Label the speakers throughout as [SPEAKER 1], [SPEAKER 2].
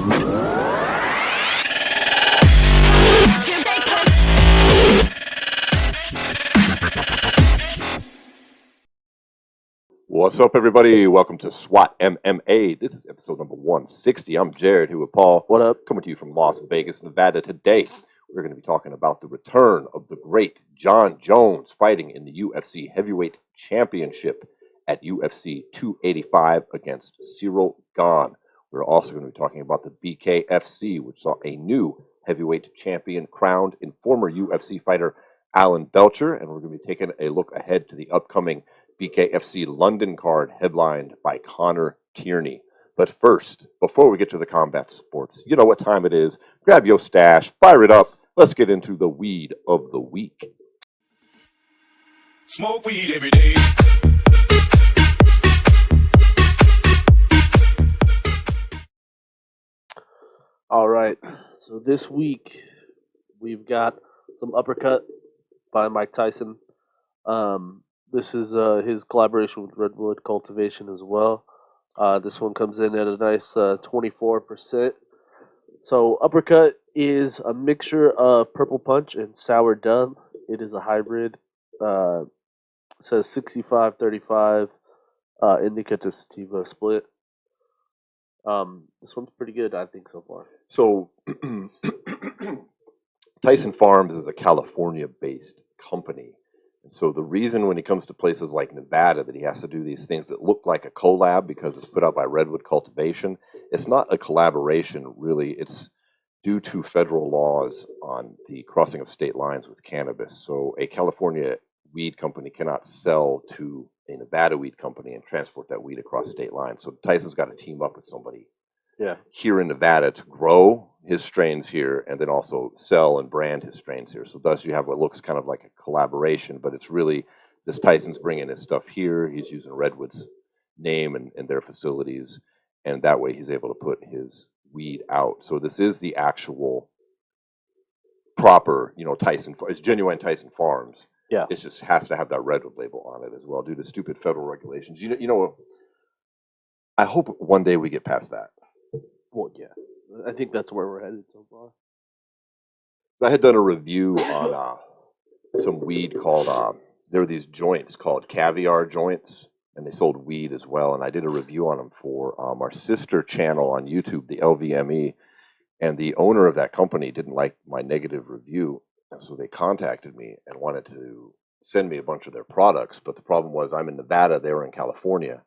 [SPEAKER 1] What's up, everybody? Welcome to SWAT MMA. This is episode number 160. I'm Jared, here with Paul.
[SPEAKER 2] What up?
[SPEAKER 1] Coming to you from Las Vegas, Nevada. Today, we're going to be talking about the return of the great John Jones fighting in the UFC Heavyweight Championship at UFC 285 against Cyril Gane. We're also going to be talking about the BKFC, which saw a new heavyweight champion crowned in former UFC fighter Alan Belcher, and we're going to be taking a look ahead to the upcoming BKFC London card headlined by Connor Tierney. But first, before we get to the combat sports, you know what time it is. Grab your stash, fire it up. Let's get into the weed of the week.
[SPEAKER 3] Smoke weed every day.
[SPEAKER 2] All right. So this week we've got some Uppercut by Mike Tyson. This is his collaboration with Redwood Cultivation as well. This one comes in at a nice 24%. So Uppercut is a mixture of Purple Punch and Sour Dub. It is a hybrid. It says 65-35 indica to sativa split. This one's pretty good, I think, so far.
[SPEAKER 1] So Tyson Farms is a California-based company. And so the reason when he comes to places like Nevada that he has to do these things that look like a collab because it's put out by Redwood Cultivation, it's not a collaboration, really. It's due to federal laws on the crossing of state lines with cannabis. So a California weed company cannot sell to a Nevada weed company and transport that weed across state lines. So Tyson's got to team up with somebody here in Nevada to grow his strains here and then also sell and brand his strains here. So thus you have what looks kind of like a collaboration, but it's really this Tyson's bringing his stuff here. He's using Redwood's name and their facilities, and that way he's able to put his weed out. So this is the actual proper, Tyson. It's genuine Tyson Farms.
[SPEAKER 2] Yeah.
[SPEAKER 1] It just has to have that Redwood label on it as well due to stupid federal regulations. I hope one day we get past that.
[SPEAKER 2] Well, yeah. I think that's where we're headed so far.
[SPEAKER 1] So I had done a review on some weed called, there were these joints called caviar joints, and they sold weed as well. And I did a review on them for our sister channel on YouTube, the LVME. And the owner of that company didn't like my negative review. And so they contacted me and wanted to send me a bunch of their products. But the problem was I'm in Nevada, they were in California,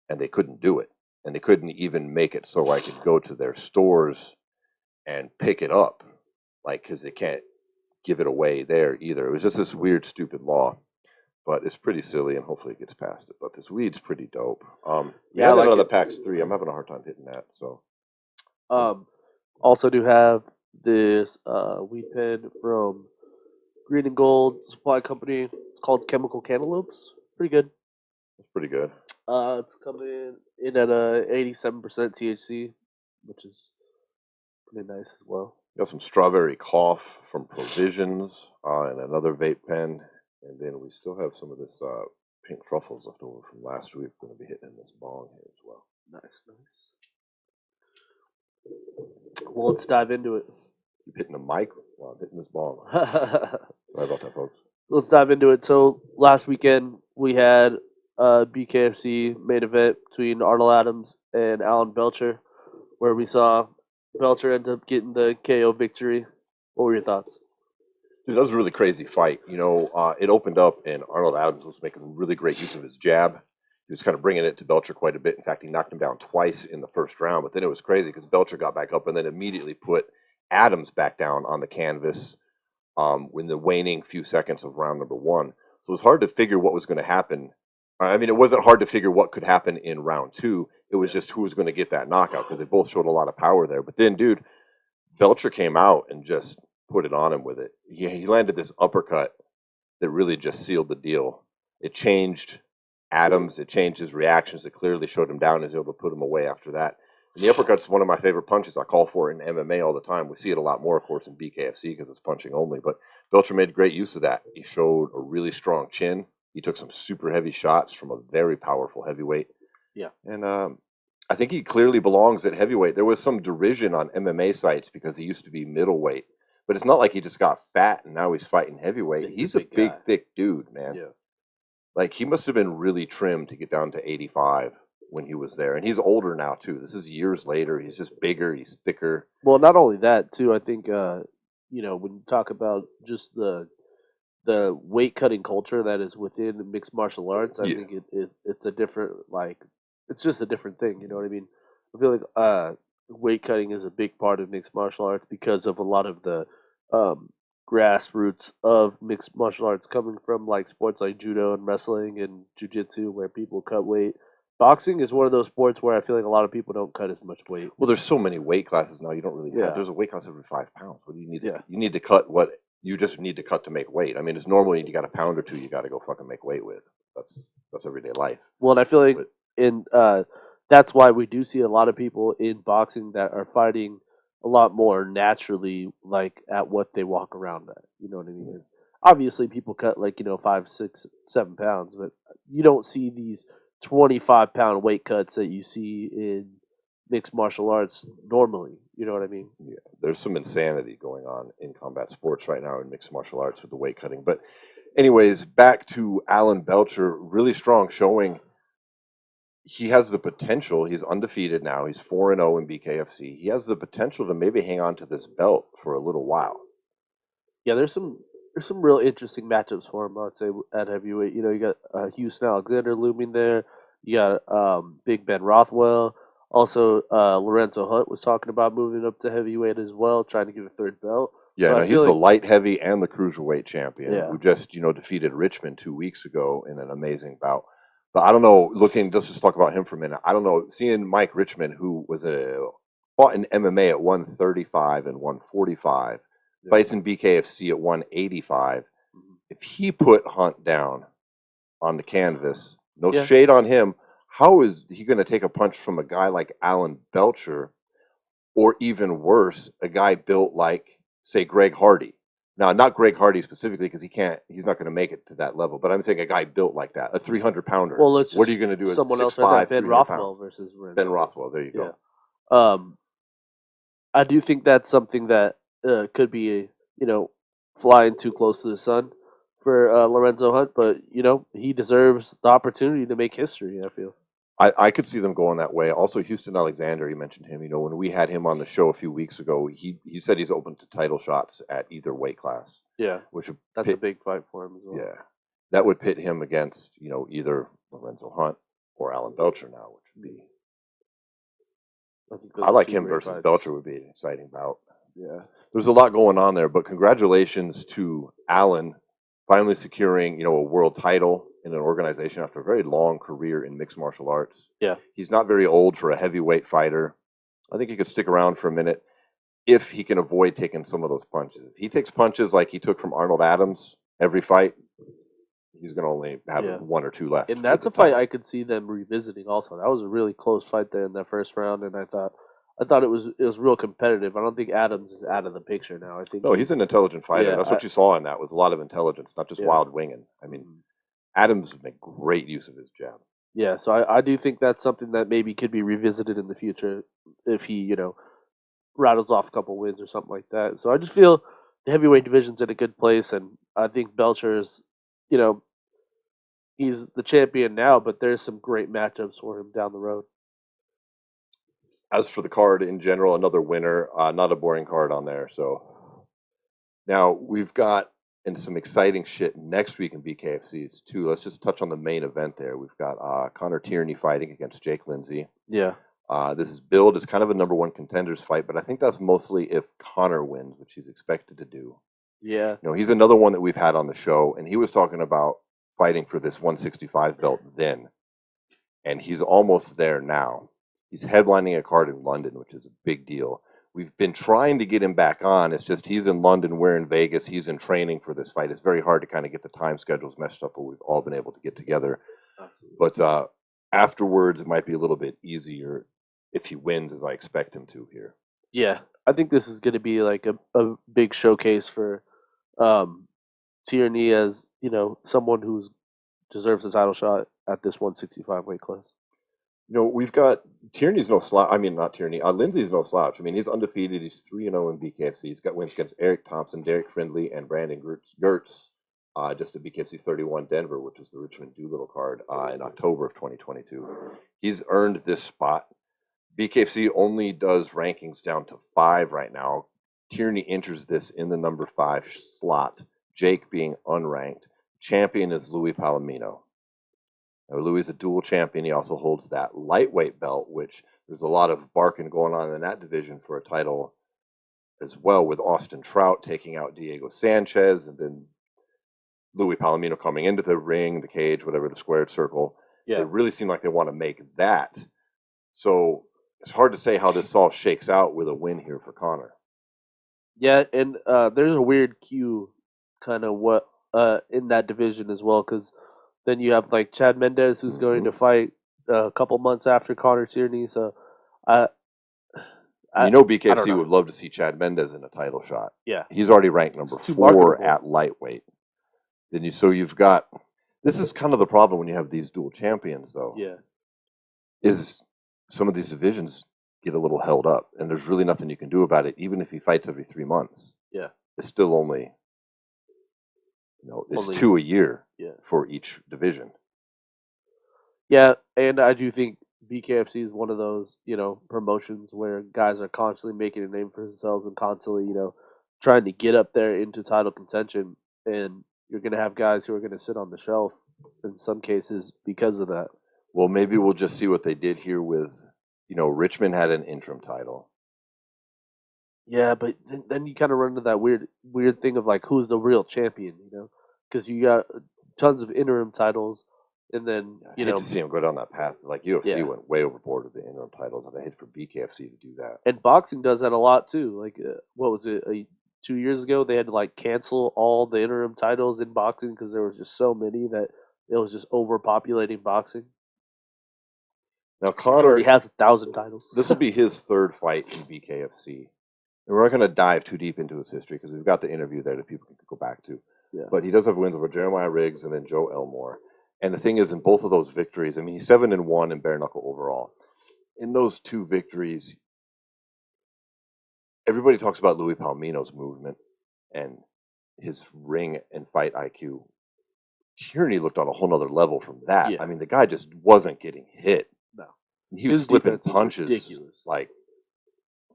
[SPEAKER 1] and they couldn't do it. And they couldn't even make it so I could go to their stores and pick it up, because they can't give it away there either. It was just this weird, stupid law, but it's pretty silly, and hopefully it gets past it. But this weed's pretty dope. I like another PAX 3. I'm having a hard time hitting that. So,
[SPEAKER 2] also do have this weed pen from Green and Gold Supply Company. It's called Chemical Cantaloupes. Pretty good.
[SPEAKER 1] It's pretty good.
[SPEAKER 2] It's coming in at a 87% THC, which is pretty nice as well.
[SPEAKER 1] Got some Strawberry Cough from Provisions and another vape pen. And then we still have some of this pink truffles left over from last week. We're going to be hitting in this bong here as well.
[SPEAKER 2] Nice. Well, let's dive into it.
[SPEAKER 1] Keep hitting the mic while I'm hitting this bong. Sorry about that, folks.
[SPEAKER 2] Let's dive into it. So last weekend we had a BKFC main event between Arnold Adams and Alan Belcher, where we saw Belcher end up getting the KO victory. What were your thoughts?
[SPEAKER 1] Dude, that was a really crazy fight. It opened up and Arnold Adams was making really great use of his jab. He was kind of bringing it to Belcher quite a bit. In fact, he knocked him down twice in the first round, but then it was crazy because Belcher got back up and then immediately put Adams back down on the canvas in the waning few seconds of round number one. So it was hard to figure what was going to happen. I mean, it wasn't hard to figure what could happen in round two. It was just who was going to get that knockout because they both showed a lot of power there. But then, dude, Belcher came out and just put it on him with it. He landed this uppercut that really just sealed the deal. It changed Adams. It changed his reactions. It clearly showed him down. He was able to put him away after that. And the uppercut's one of my favorite punches. I call for it in MMA all the time. We see it a lot more, of course, in BKFC because it's punching only. But Belcher made great use of that. He showed a really strong chin. He took some super heavy shots from a very powerful heavyweight.
[SPEAKER 2] Yeah.
[SPEAKER 1] And I think he clearly belongs at heavyweight. There was some derision on MMA sites because he used to be middleweight, but it's not like he just got fat and now he's fighting heavyweight. He's a big,
[SPEAKER 2] guy.
[SPEAKER 1] thick dude, man.
[SPEAKER 2] Yeah.
[SPEAKER 1] Like he must have been really trimmed to get down to 85 when he was there, and he's older now too. This is years later. He's just bigger. He's thicker.
[SPEAKER 2] Well, not only that too. I think you know, when you talk about just the weight cutting culture that is within mixed martial arts, I
[SPEAKER 1] Yeah.
[SPEAKER 2] think it's a different, like, it's just a different thing. You know what I mean? I feel like weight cutting is a big part of mixed martial arts because of a lot of the um, grassroots of mixed martial arts coming from like sports like judo and wrestling and jujitsu, where people cut weight. Boxing is one of those sports where I feel like a lot of people don't cut as much weight.
[SPEAKER 1] Well, there's so many weight classes now. You don't really
[SPEAKER 2] Yeah.
[SPEAKER 1] have. There's a weight class every 5 pounds. What do you need?
[SPEAKER 2] Yeah.
[SPEAKER 1] You need to cut what you just need to cut to make weight. I mean, it's normally you got a pound or two you got to go fucking make weight with. That's everyday life.
[SPEAKER 2] Well, and I feel like
[SPEAKER 1] But
[SPEAKER 2] in that's why we do see a lot of people in boxing that are fighting a lot more naturally, like at what they walk around at. You know what I mean? And obviously, people cut like 5, 6, 7 pounds, but you don't see these 25-pound weight cuts that you see in mixed martial arts normally. You know what I mean?
[SPEAKER 1] yeah, there's some insanity going on in combat sports right now in mixed martial arts with the weight cutting. But anyways, back to Alan Belcher, really strong showing. He has the potential. He's undefeated now. He's 4-0 in BKFC. He has the potential to maybe hang on to this belt for a little while.
[SPEAKER 2] Yeah, there's some real interesting matchups for him. I'd say at heavyweight. You know, you got Houston Alexander looming there. You got Big Ben Rothwell. Also, Lorenzo Hunt was talking about moving up to heavyweight as well, trying to get a third belt.
[SPEAKER 1] Yeah,
[SPEAKER 2] So
[SPEAKER 1] no,
[SPEAKER 2] I
[SPEAKER 1] he's
[SPEAKER 2] feel
[SPEAKER 1] the
[SPEAKER 2] like,
[SPEAKER 1] light heavy and the cruiserweight champion
[SPEAKER 2] Yeah.
[SPEAKER 1] who just, defeated Richmond 2 weeks ago in an amazing bout. But I don't know, let's just talk about him for a minute. I don't know, seeing Mike Richmond, who was fought in MMA at 135 and 145,
[SPEAKER 2] Yeah.
[SPEAKER 1] fights in BKFC at 185.
[SPEAKER 2] Mhm.
[SPEAKER 1] If he put Hunt down on the canvas, no
[SPEAKER 2] Yeah.
[SPEAKER 1] shade on him, how is he going to take a punch from a guy like Alan Belcher, or even worse, a guy built like, say, Greg Hardy? Now, not Greg Hardy specifically, because he's not going to make it to that level, but I'm saying a guy built like that, a 300-pounder.
[SPEAKER 2] well, let's
[SPEAKER 1] What are
[SPEAKER 2] just
[SPEAKER 1] you going to do at
[SPEAKER 2] someone else
[SPEAKER 1] 6'5",
[SPEAKER 2] right there, Ben
[SPEAKER 1] 300
[SPEAKER 2] Rothwell
[SPEAKER 1] pounds?
[SPEAKER 2] versus Lorenzo.
[SPEAKER 1] Ben Rothwell, there you go.
[SPEAKER 2] Yeah. I do think that's something that could be, flying too close to the sun for Lorenzo Hunt, but he deserves the opportunity to make history. I feel.
[SPEAKER 1] I could see them going that way. Also, Houston Alexander, you mentioned him. When we had him on the show a few weeks ago, he said he's open to title shots at either weight class.
[SPEAKER 2] Yeah,
[SPEAKER 1] which would
[SPEAKER 2] that's a big fight for him as well.
[SPEAKER 1] Yeah, that would pit him against either Lorenzo Hunt or Alan Belcher now, which would be. I like him versus
[SPEAKER 2] fights.
[SPEAKER 1] Belcher would be an exciting bout.
[SPEAKER 2] Yeah,
[SPEAKER 1] there's a lot going on there, but congratulations to Alan finally securing a world title in an organization after a very long career in mixed martial arts.
[SPEAKER 2] Yeah,
[SPEAKER 1] he's not very old for a heavyweight fighter. I think he could stick around for a minute if he can avoid taking some of those punches. If he takes punches like he took from Arnold Adams every fight, he's going to only have one or two left.
[SPEAKER 2] And that's a fight I could see them revisiting also. That was a really close fight there in that first round, and I thought it was real competitive. I don't think Adams is out of the picture now. I think
[SPEAKER 1] he's an intelligent fighter. That's what you saw in that, was a lot of intelligence, not just wild winging. I mean, Adams would make great use of his jab.
[SPEAKER 2] Yeah, so I do think that's something that maybe could be revisited in the future if he, rattles off a couple wins or something like that. So I just feel the heavyweight division's in a good place, and I think Belcher's, he's the champion now, but there's some great matchups for him down the road.
[SPEAKER 1] As for the card in general, another winner, not a boring card on there. So now we've got some exciting shit next week in BKFCs too. Let's just touch on the main event there. We've got Connor Tierney fighting against Jake Lindsay.
[SPEAKER 2] Yeah.
[SPEAKER 1] This is billed as kind of a number one contenders fight, but I think that's mostly if Connor wins, which he's expected to do.
[SPEAKER 2] Yeah.
[SPEAKER 1] He's another one that we've had on the show, and he was talking about fighting for this 165 belt then, and he's almost there now. He's headlining a card in London, which is a big deal. We've been trying to get him back on. It's just he's in London, we're in Vegas. He's in training for this fight. It's very hard to kind of get the time schedules meshed up, but we've all been able to get together.
[SPEAKER 2] Absolutely.
[SPEAKER 1] But afterwards, it might be a little bit easier if he wins, as I expect him to here.
[SPEAKER 2] Yeah, I think this is going to be like a big showcase for Tierney as, someone who deserves a title shot at this 165 weight class.
[SPEAKER 1] We've got Tierney's no slouch. I mean, not Tierney. Lindsay's no slouch. I mean, he's undefeated. He's 3-0 in BKFC. He's got wins against Eric Thompson, Derek Friendly, and Brandon Gertz. Just at BKFC 31 Denver, which was the Richmond Doolittle card in October of 2022. He's earned this spot. BKFC only does rankings down to 5 right now. Tierney enters this in the number 5 slot, Jake being unranked. Champion is Louis Palomino. Now, Louis is a dual champion. He also holds that lightweight belt, which there's a lot of barking going on in that division for a title as well, with Austin Trout taking out Diego Sanchez, and then Louis Palomino coming into the ring, the cage, whatever, the squared circle.
[SPEAKER 2] Yeah.
[SPEAKER 1] It really seemed like they want to make that. So it's hard to say how this all shakes out with a win here for Conor.
[SPEAKER 2] Yeah, and there's a weird cue kind of what in that division as well, because then you have like Chad Mendez, who's going to fight a couple months after Conor Tierney. So
[SPEAKER 1] BKFC would love to see Chad Mendez in a title shot.
[SPEAKER 2] Yeah,
[SPEAKER 1] he's already ranked number 4 at lightweight. Then you've got, this is kind of the problem when you have these dual champions, though.
[SPEAKER 2] Yeah,
[SPEAKER 1] is some of these divisions get a little held up, and there's really nothing you can do about it. Even if he fights every 3 months, it's still only, it's 2 a year for each division.
[SPEAKER 2] Yeah, and I do think BKFC is one of those, promotions where guys are constantly making a name for themselves and constantly, trying to get up there into title contention. And you're going to have guys who are going to sit on the shelf in some cases because of that.
[SPEAKER 1] Well, maybe we'll just see what they did here with, Richmond had an interim title.
[SPEAKER 2] Yeah, but then you kind of run into that weird thing of like, who's the real champion, because you got tons of interim titles. And then,
[SPEAKER 1] I hate to see him go down that path. Like UFC went way overboard with the interim titles, and I hate for BKFC to do that.
[SPEAKER 2] And boxing does that a lot too. Like, what was it? 2 years ago, they had to like cancel all the interim titles in boxing because there was just so many that it was just overpopulating boxing.
[SPEAKER 1] Now Conor
[SPEAKER 2] already has 1,000 titles.
[SPEAKER 1] This will be his 3rd fight in BKFC, and we're not going to dive too deep into his history because we've got the interview there that people can go back to.
[SPEAKER 2] Yeah.
[SPEAKER 1] But he does have wins over Jeremiah Riggs and then Joe Elmore. And the thing is, in both of those victories, I mean, he's 7-1 in bare knuckle overall. In those 2 victories, everybody talks about Louis Palomino's movement and his ring and fight IQ. Tierney looked on a whole nother level from that.
[SPEAKER 2] Yeah.
[SPEAKER 1] I mean, the guy just wasn't getting hit.
[SPEAKER 2] No.
[SPEAKER 1] He was slipping punches. Ridiculous.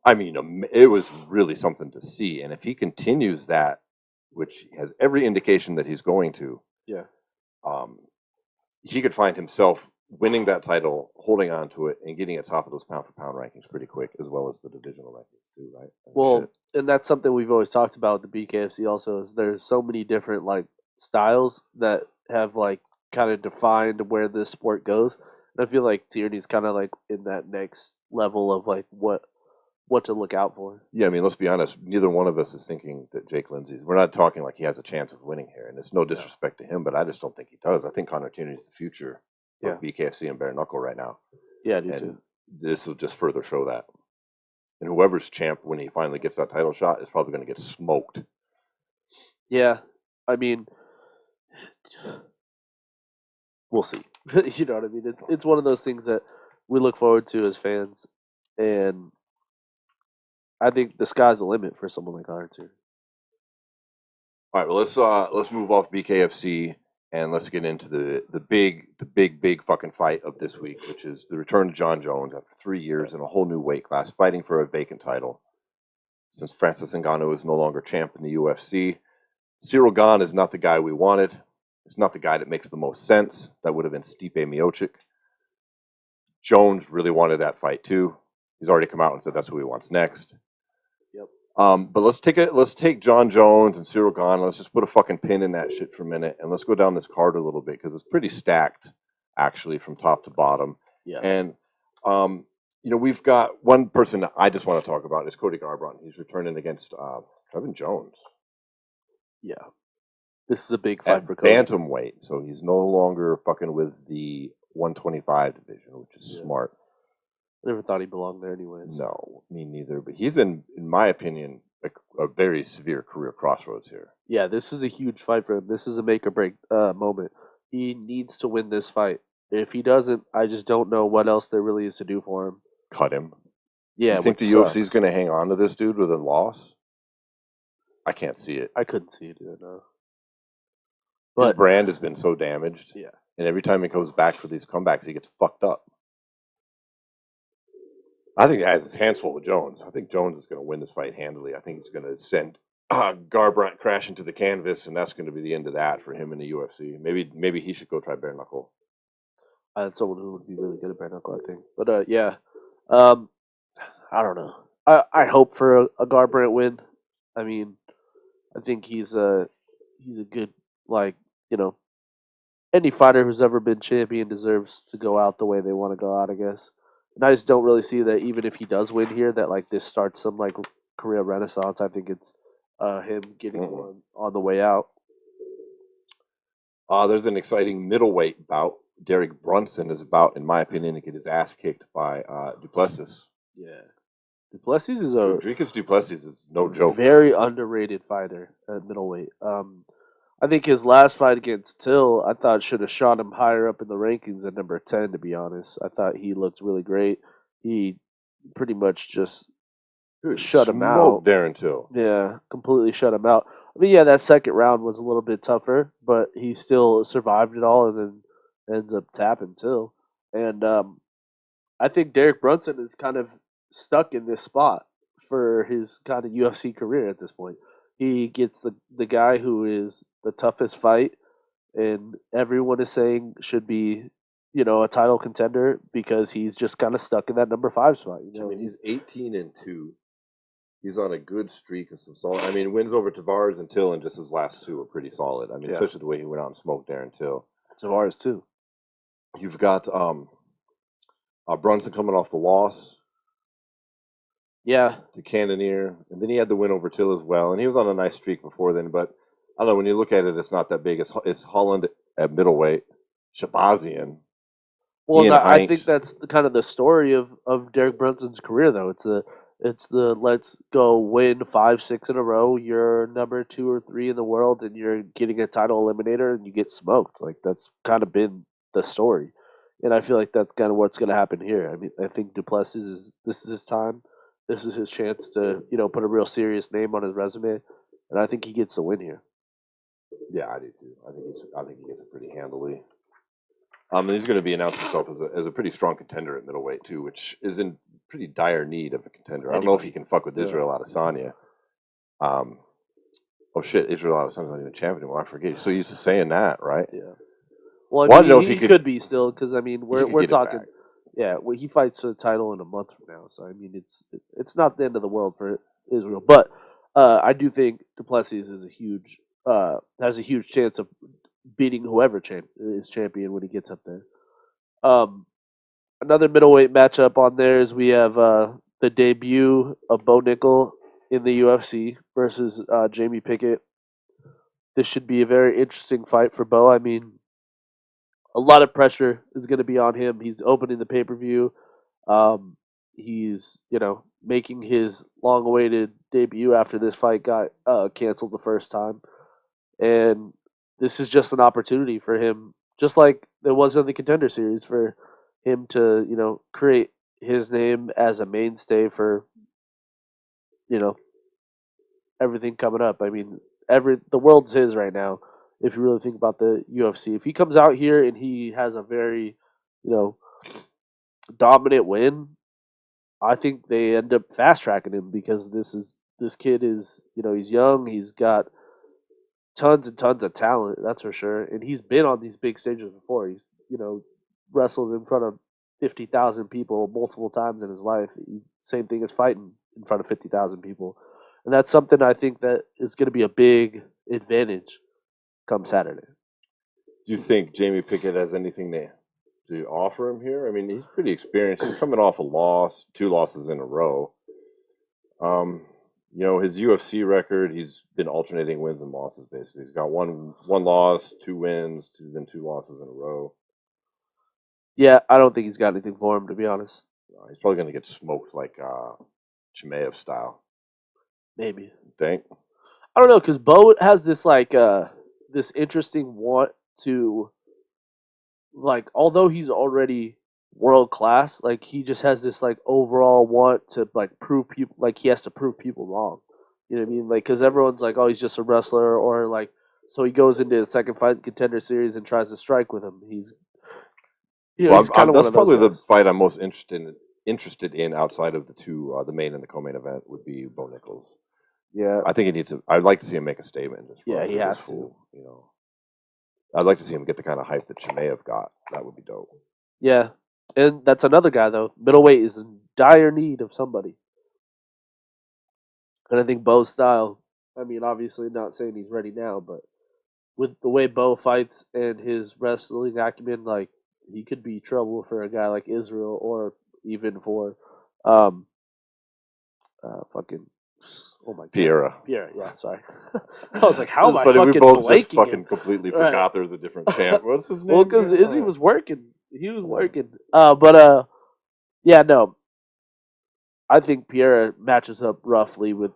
[SPEAKER 1] It was really something to see. And if he continues that, which has every indication that he's going to, he could find himself winning that title, holding on to it, and getting at top of those pound-for-pound rankings pretty quick, as well as the divisional rankings too, right?
[SPEAKER 2] And that's something we've always talked about with the BKFC also, is there's so many different, like, styles that have, like, kind of defined where this sport goes. And I feel like Tierney's kind of, like, in that next level of, like, what to look out for.
[SPEAKER 1] Yeah, I mean, let's be honest. Neither one of us is thinking that Jake Lindsay. We're not talking like he has a chance of winning here, and it's no disrespect to him, but I just don't think he does. I think Conor Tierney is the future of BKFC and bare knuckle right now.
[SPEAKER 2] Yeah, I do too.
[SPEAKER 1] This will just further show that. And whoever's champ when he finally gets that title shot is probably going to get smoked.
[SPEAKER 2] Yeah, I mean, we'll see. You know what I mean? It's one of those things that we look forward to as fans, and I think the sky's the limit for someone like Conor Tierney.
[SPEAKER 1] All right, well, let's move off BKFC and let's get into the big fucking fight of this week, which is the return of Jon Jones after 3 years in a whole new weight class, fighting for a vacant title. Since Francis Ngannou is no longer champ in the UFC, Cyril Gane is not the guy we wanted. It's not the guy that makes the most sense. That would have been Stipe Miocic. Jones really wanted that fight too. He's already come out and said that's who he wants next. But let's take Jon Jones and Cyril Gane. Let's just put a fucking pin in that shit for a minute, and let's go down this card a little bit because it's pretty stacked, actually, from top to bottom.
[SPEAKER 2] Yeah.
[SPEAKER 1] And we've got one person that I just want to talk about is Cody Garbrandt. He's returning against Kevin Jones.
[SPEAKER 2] Yeah. This is a big fight for
[SPEAKER 1] Cody. Bantamweight, so he's no longer fucking with the 125 division, which is smart.
[SPEAKER 2] I never thought he belonged there anyways.
[SPEAKER 1] No, me neither. But he's in my opinion, a very severe career crossroads here.
[SPEAKER 2] Yeah, this is a huge fight for him. This is a make or break moment. He needs to win this fight If he doesn't, I just don't know what else there really is to do for him.
[SPEAKER 1] Cut him.
[SPEAKER 2] Yeah,
[SPEAKER 1] You think
[SPEAKER 2] which
[SPEAKER 1] the UFC is
[SPEAKER 2] sucks.
[SPEAKER 1] going to hang on to this dude with a loss? I can't see it.
[SPEAKER 2] I couldn't see it either, no.
[SPEAKER 1] His
[SPEAKER 2] But
[SPEAKER 1] brand has been so damaged,
[SPEAKER 2] yeah,
[SPEAKER 1] and every time he goes back for these comebacks, he gets fucked up. I think he has his hands full with Jones. I think Jones is going to win this fight handily. I think he's going to send Garbrandt crashing to the canvas, and that's going to be the end of that for him in the UFC. Maybe he should go try bare knuckle.
[SPEAKER 2] that's someone who would be really good at bare knuckle, I think. But yeah, um, I don't know. I hope for a Garbrandt win. I mean, I think he's a good, like, you know, any fighter who's ever been champion deserves to go out the way they want to go out, I guess. And I just don't really see that even if he does win here, that like this starts some like career renaissance. I think it's him getting one on the way out.
[SPEAKER 1] There's an exciting middleweight bout. Derek Brunson is about, in my opinion, to get his ass kicked by Duplessis.
[SPEAKER 2] Yeah, Duplessis is
[SPEAKER 1] Rodriguez Duplessis is no joke.
[SPEAKER 2] very underrated fighter at middleweight. I think his last fight against Till, I thought should have shot him higher up in the rankings at number 10. To be honest, I thought he looked really great. He pretty much just
[SPEAKER 1] Dude,
[SPEAKER 2] shut him out.
[SPEAKER 1] smoked Darren Till.
[SPEAKER 2] Yeah, completely shut him out. I mean, yeah, that second round was a little bit tougher, but he still survived it all and then ends up tapping Till. And I think Derek Brunson is kind of stuck in this spot for his kind of UFC career at this point. He gets the guy who is the toughest fight, and everyone is saying should be, a title contender because he's just kind of stuck in that number 5 spot.
[SPEAKER 1] I mean, he's 18-2. He's on a good streak of some solid. I mean, wins over Tavares and Till, and just his last 2 are pretty solid. I mean,
[SPEAKER 2] Yeah.
[SPEAKER 1] especially the way he went out and smoked Darren Till.
[SPEAKER 2] Tavares too.
[SPEAKER 1] You've got Brunson coming off the loss.
[SPEAKER 2] Yeah,
[SPEAKER 1] to Cannonier, and then he had the win over Till as well, and he was on a nice streak before then. But I don't know, when you look at it, it's not that big. It's Holland at middleweight, Shabazian.
[SPEAKER 2] well,
[SPEAKER 1] Ian
[SPEAKER 2] I think
[SPEAKER 1] Heinz.
[SPEAKER 2] that's kind of the story of Derek Brunson's career, though. It's the let's go win 5, 6 in a row. You're number 2 or 3 in the world, and you're getting a title eliminator, and you get smoked. Like that's kind of been the story, and I feel like that's kind of what's going to happen here. I mean, I think Duplessis is his time. This is his chance to put a real serious name on his resume, and I think he gets the win here.
[SPEAKER 1] Yeah, I do too. I think he gets it pretty handily. And he's going to be announced himself as a pretty strong contender at middleweight too, which is in pretty dire need of a contender. I don't know if he can fuck with Israel Adesanya. Oh shit, Israel Adesanya's not even champion anymore. I forget. So used to saying that, right?
[SPEAKER 2] Yeah. Well,
[SPEAKER 1] Well, I
[SPEAKER 2] I
[SPEAKER 1] don't know
[SPEAKER 2] mean,
[SPEAKER 1] if
[SPEAKER 2] he could be still because I mean
[SPEAKER 1] he
[SPEAKER 2] we're
[SPEAKER 1] could
[SPEAKER 2] we're
[SPEAKER 1] get it
[SPEAKER 2] talking.
[SPEAKER 1] back.
[SPEAKER 2] Yeah, well, he fights for the title in a month from now, so I mean it's not the end of the world for Israel, but I do think Duplessis is has a huge chance of beating whoever is champion when he gets up there. Another middleweight matchup on there is we have the debut of Bo Nickel in the UFC versus Jamie Pickett. This should be a very interesting fight for Bo. I mean, a lot of pressure is going to be on him. He's opening the pay per view. He's making his long-awaited debut after this fight got canceled the first time, and this is just an opportunity for him, just like there was in the Contender Series, for him to create his name as a mainstay for everything coming up. I mean, the world's his right now. If you really think about the UFC, if he comes out here and he has a very dominant win, I think they end up fast tracking him because this kid is he's young, he's got tons and tons of talent, that's for sure, and he's been on these big stages before. He's wrestled in front of 50,000 people multiple times in his life. Same thing as fighting in front of 50,000 people, and that's something I think that is going to be a big advantage come Saturday.
[SPEAKER 1] Do you think Jamie Pickett has anything to offer him here? I mean, he's pretty experienced. He's coming off a loss, 2 losses in a row. His UFC record, he's been alternating wins and losses, basically. He's got one loss, 2 wins, 2 losses in a row.
[SPEAKER 2] Yeah, I don't think he's got anything for him, to be honest.
[SPEAKER 1] He's probably going to get smoked like Chimaev style.
[SPEAKER 2] Maybe.
[SPEAKER 1] You think?
[SPEAKER 2] I don't know, because Bo has this this interesting want to like although he's already world class, like he just has this like overall want to like prove people, like he has to prove people wrong. You know what I mean? Like because everyone's like, oh, he's just a wrestler, or like so he goes into the second fight in contender series and tries to strike with him.
[SPEAKER 1] Well,
[SPEAKER 2] He's kind of one
[SPEAKER 1] that's
[SPEAKER 2] of those
[SPEAKER 1] probably the
[SPEAKER 2] guys.
[SPEAKER 1] fight I'm most interested in outside of the two, the main and the co-main event would be Bo Nichols.
[SPEAKER 2] Yeah,
[SPEAKER 1] I think he needs to. I'd like to see him make a statement. Just
[SPEAKER 2] yeah,
[SPEAKER 1] run
[SPEAKER 2] he
[SPEAKER 1] through this
[SPEAKER 2] has to.
[SPEAKER 1] fool, you know. I'd like to see him get the kind of hype that Chimaev got. That would be dope.
[SPEAKER 2] Yeah, and that's another guy though. Middleweight is in dire need of somebody, and I think Bo's style. I mean, obviously, not saying he's ready now, but with the way Bo fights and his wrestling acumen, like he could be trouble for a guy like Israel, or even for, um, fucking, oh my god,
[SPEAKER 1] Piera.
[SPEAKER 2] Pierre. Yeah, sorry. I was like, how
[SPEAKER 1] This
[SPEAKER 2] am
[SPEAKER 1] is
[SPEAKER 2] I
[SPEAKER 1] funny. We
[SPEAKER 2] fucking
[SPEAKER 1] both just
[SPEAKER 2] blanking him?
[SPEAKER 1] fucking completely
[SPEAKER 2] Right.
[SPEAKER 1] forgot there's a different champ. What's his name?
[SPEAKER 2] Well, because
[SPEAKER 1] again?
[SPEAKER 2] Izzy
[SPEAKER 1] Oh,
[SPEAKER 2] was working. He was working. Yeah, no. I think Pierre matches up roughly with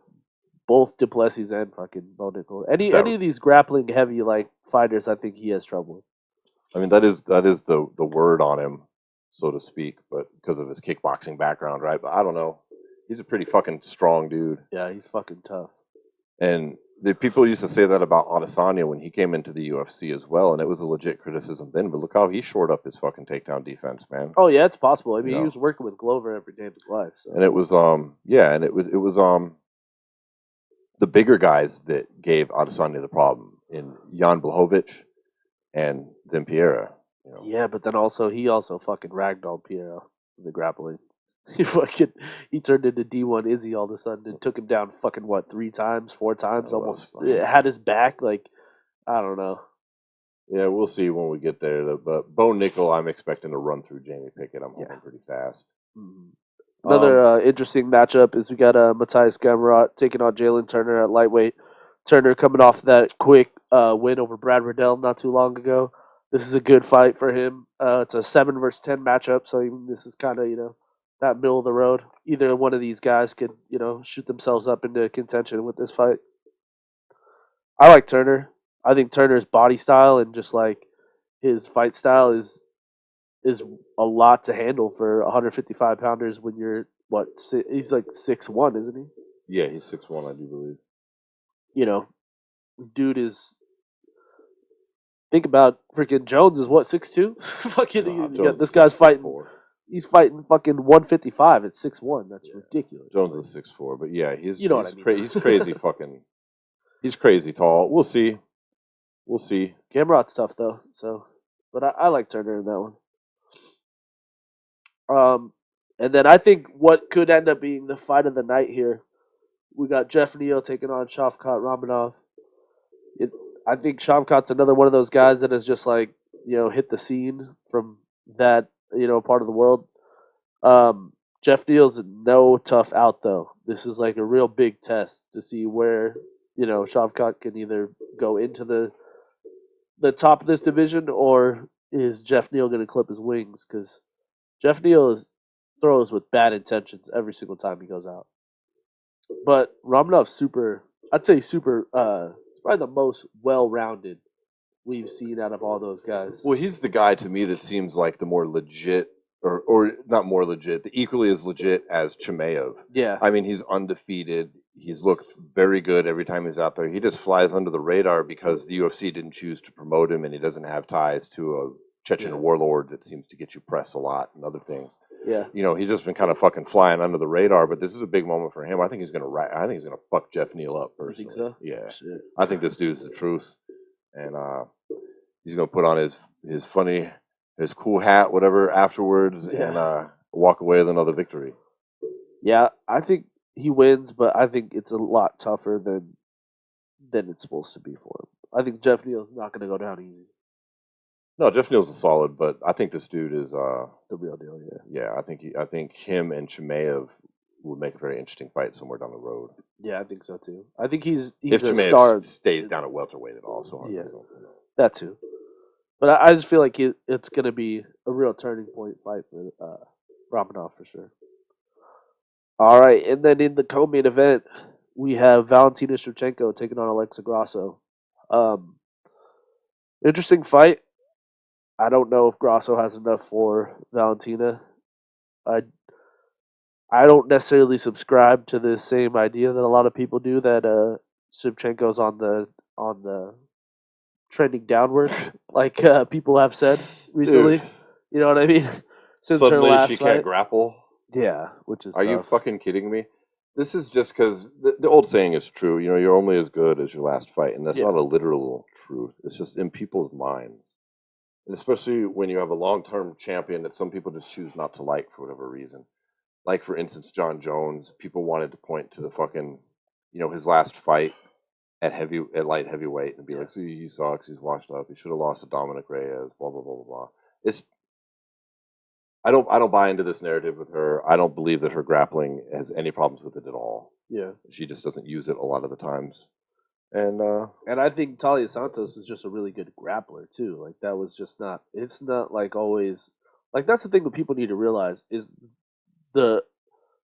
[SPEAKER 2] both Duplessis and fucking Bo Nickel.
[SPEAKER 1] it's
[SPEAKER 2] Any of these grappling heavy like fighters, I think he has trouble with.
[SPEAKER 1] I mean, that is the word on him, so to speak, but because of his kickboxing background, right? But I don't know. He's a pretty fucking strong dude.
[SPEAKER 2] Yeah, he's fucking tough.
[SPEAKER 1] And the people used to say that about Adesanya when he came into the UFC as well, and it was a legit criticism then. But look how he shored up his fucking takedown defense, man.
[SPEAKER 2] Oh yeah, it's possible. I
[SPEAKER 1] You
[SPEAKER 2] mean, he
[SPEAKER 1] know,
[SPEAKER 2] was working with Glover every day of his life. So
[SPEAKER 1] and it was yeah, and it was the bigger guys that gave Adesanya the problem in Jan Blachowicz and then Piera. You know,
[SPEAKER 2] yeah, but then also he also fucking ragdolled Pierre in the grappling. He turned into D1 Izzy all of a sudden and took him down fucking what 3 times, 4 times,
[SPEAKER 1] that
[SPEAKER 2] almost
[SPEAKER 1] was
[SPEAKER 2] had his back. Like I don't know.
[SPEAKER 1] yeah, we'll see when we get there. But Bo Nickel, I'm expecting to run through Jamie Pickett. I'm hoping
[SPEAKER 2] Yeah.
[SPEAKER 1] pretty fast.
[SPEAKER 2] Mhm.
[SPEAKER 1] Um,
[SPEAKER 2] Another interesting matchup is we got Matthias Gamrot taking on Jalen Turner at lightweight. Turner coming off that quick win over Brad Riddell not too long ago. This is a good fight for him. It's a 7 versus 10 matchup, so even this is kind of that middle of the road. Either one of these guys could shoot themselves up into contention with this fight. I like Turner. I think Turner's body style and just like his fight style is a lot to handle for 155 pounders when you're he's like 6'1", isn't he?
[SPEAKER 1] yeah, he's 6'1", I do believe.
[SPEAKER 2] You know, dude is think about freaking Jones is what 6'2". Fucking you got
[SPEAKER 1] Jones
[SPEAKER 2] this
[SPEAKER 1] is
[SPEAKER 2] guy's fighting.
[SPEAKER 1] 6'4".
[SPEAKER 2] He's fighting fucking 155 at 6'1". That's ridiculous.
[SPEAKER 1] Jones
[SPEAKER 2] Like,
[SPEAKER 1] is 6'4", but yeah,
[SPEAKER 2] you know what I mean.
[SPEAKER 1] he's crazy fucking. He's crazy tall. We'll see. We'll see.
[SPEAKER 2] Gamrot's tough though, so but I like Turner in that one. And then I think what could end up being the fight of the night here, we got Jeff Neal taking on Shavkat Ramanov. I think Shavkat's another one of those guys that has just like hit the scene from that part of the world. Jeff Neal's no tough out though. This is like a real big test to see where Shavkat can either go into the top of this division or is Jeff Neal going to clip his wings because Jeff Neal throws with bad intentions every single time he goes out. But Romanov's I'd say super. It's probably the most well-rounded we've seen out of all those guys.
[SPEAKER 1] Well, he's the guy to me that seems like the more legit, or not more legit, the equally as legit as Chimaev.
[SPEAKER 2] Yeah,
[SPEAKER 1] I mean, he's undefeated. He's looked very good every time he's out there. He just flies under the radar because the UFC didn't choose to promote him, and he doesn't have ties to a Chechen warlord that seems to get you press a lot and other things.
[SPEAKER 2] yeah.
[SPEAKER 1] He's just been kind of fucking flying under the radar. But this is a big moment for him. I think he's gonna fuck Jeff Neal up
[SPEAKER 2] You
[SPEAKER 1] personally.
[SPEAKER 2] think so?
[SPEAKER 1] Yeah,
[SPEAKER 2] Shit.
[SPEAKER 1] I think this dude's the truth, and he's gonna put on his cool hat, whatever, afterwards, and walk away with another victory.
[SPEAKER 2] Yeah, I think he wins, but I think it's a lot tougher than it's supposed to be for him. I think Jeff Neal's not going to go down easy.
[SPEAKER 1] No, Jeff Neal's a solid, but I think this dude is
[SPEAKER 2] The real deal, yeah.
[SPEAKER 1] yeah. I think him and Chimaev would make a very interesting fight somewhere down the road.
[SPEAKER 2] Yeah, I think so too. I think he's
[SPEAKER 1] If
[SPEAKER 2] a
[SPEAKER 1] Chimaev
[SPEAKER 2] star.
[SPEAKER 1] stays down at welterweight at all, so
[SPEAKER 2] Yeah. That too. But I just feel like it's going to be a real turning point fight for Romanov for sure. All right, and then in the co-main event, we have Valentina Shevchenko taking on Alexa Grasso. Interesting fight. I don't know if Grasso has enough for Valentina. I I don't necessarily subscribe to the same idea that a lot of people do that Shevchenko's on the trending downward, like people have said
[SPEAKER 1] Dude,
[SPEAKER 2] recently. You know what I mean? Since her
[SPEAKER 1] suddenly she
[SPEAKER 2] last
[SPEAKER 1] can't
[SPEAKER 2] fight.
[SPEAKER 1] grapple.
[SPEAKER 2] Yeah, which is
[SPEAKER 1] Are you
[SPEAKER 2] tough.
[SPEAKER 1] fucking kidding me? This is just because the old saying is true. You know, you're only as good as your last fight, and that's
[SPEAKER 2] Yeah.
[SPEAKER 1] not a literal truth. It's just in people's minds, and especially when you have a long-term champion that some people just choose not to like for whatever reason. Like for instance, John Jones. People wanted to point to the fucking, his last fight at light heavyweight and be
[SPEAKER 2] Yeah.
[SPEAKER 1] like, "See, he sucks. He's washed up. He should have lost to Dominic Reyes." Blah blah blah blah blah. It's I don't buy into this narrative with her. I don't believe that her grappling has any problems with it at all.
[SPEAKER 2] Yeah.
[SPEAKER 1] She just doesn't use it a lot of the times. And
[SPEAKER 2] And I think Talia Santos is just a really good grappler too. Like that was just not. It's not like always. Like that's the thing that people need to realize is the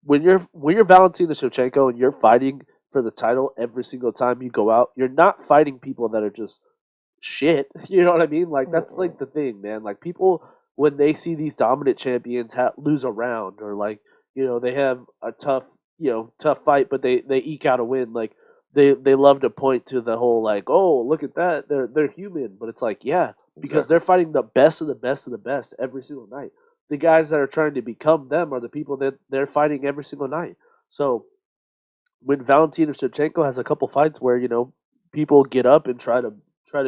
[SPEAKER 2] when you're Valentina Shevchenko and you're fighting for the title every single time you go out, you're not fighting people that are just shit. You know what I mean? Like that's like the thing, man. Like people when they see these dominant champions lose a round or like they have a tough fight, but they eke out a win. Like they love to point to the whole like, oh, look at that, they're human, but it's like yeah, because
[SPEAKER 1] exactly.
[SPEAKER 2] they're fighting the best of the best of the best every single night. The guys that are trying to become them are the people that they're fighting every single night. So when Valentina Shevchenko has a couple fights where people get up and try to